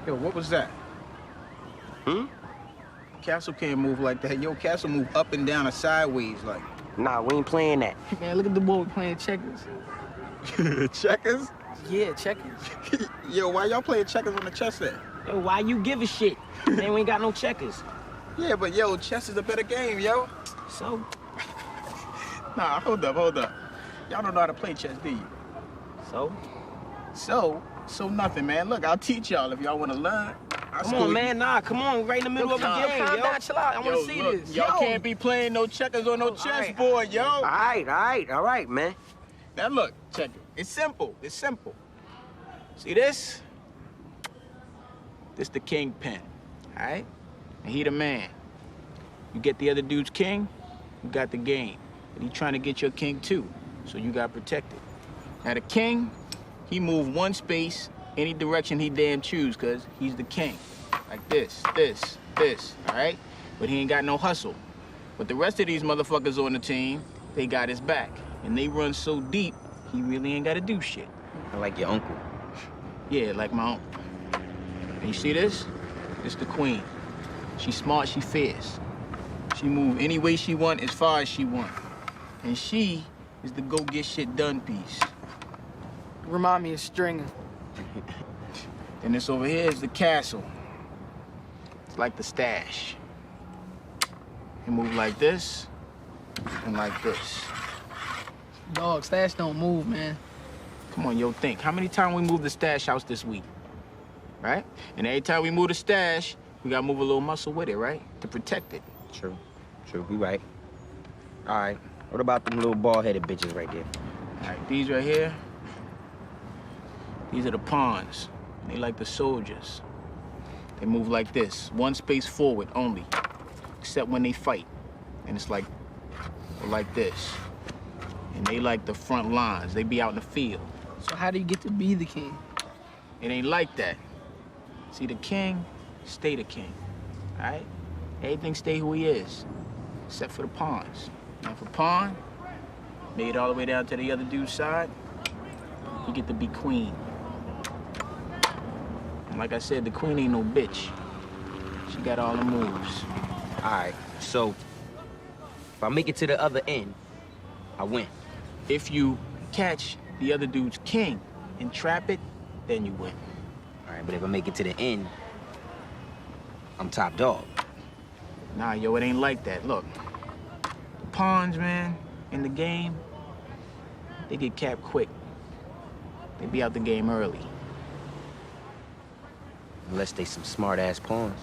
Yo, what was that? Castle can't move like that. Yo, Castle move up and down or sideways like. Nah, we ain't playing that. Man, look at the boy playing checkers. Checkers? Yeah, checkers. Yo, why y'all playing checkers on the chess set? Yo, why you give a shit? Man, we ain't got no checkers. Yeah, but yo, chess is a better game, yo. So? Nah, hold up. Y'all don't know how to play chess, do you? So? So nothing, man. Look, I'll teach y'all if y'all want to learn. Come on, man. Nah, come on. Right in the middle of the game, Calm yo. down, chill out. I want to see look, this. Y'all can't be playing no checkers on no chessboard, yo. All right, man. Now look, check it. It's simple. See this? This the king pin, all right? And he the man. You get the other dude's king, you got the game. But he trying to get your king too, so you got protected. Now the king, he move one space any direction he damn choose, cause he's the king. Like this, all right? But he ain't got no hustle. But the rest of these motherfuckers on the team, they got his back. And they run so deep, he really ain't gotta do shit. I like your uncle. Yeah, like my uncle. And you see this? This the queen. She smart, she fierce. She move any way she want, as far as she want. And she is the go get shit done piece. Remind me of Stringer. Then this over here is the castle. It's like the stash. You move like this and like this. Dog, stash don't move, man. Come on, yo, think. How many times we moved the stash house this week? Right? And every time we move the stash, we gotta move a little muscle with it, right? To protect it. True. You right. All right. What about them little bald-headed bitches right there? All right, these right here, these are the pawns. They like the soldiers. They move like this, one space forward only, except when they fight. And it's like this. And they like the front lines. They be out in the field. So how do you get to be the king? It ain't like that. See, the king, stay the king, all right? Everything stay who he is, except for the pawns. Now for pawn, made it all the way down to the other dude's side, you get to be queen. And like I said, the queen ain't no bitch. She got all the moves. All right, so if I make it to the other end, I win. If you catch the other dude's king and trap it, then you win. All right, but if I make it to the end, I'm top dog. Nah, yo, it ain't like that. Look, the pawns, man, in the game, they get capped quick. They be out the game early. Unless they some smart-ass pawns.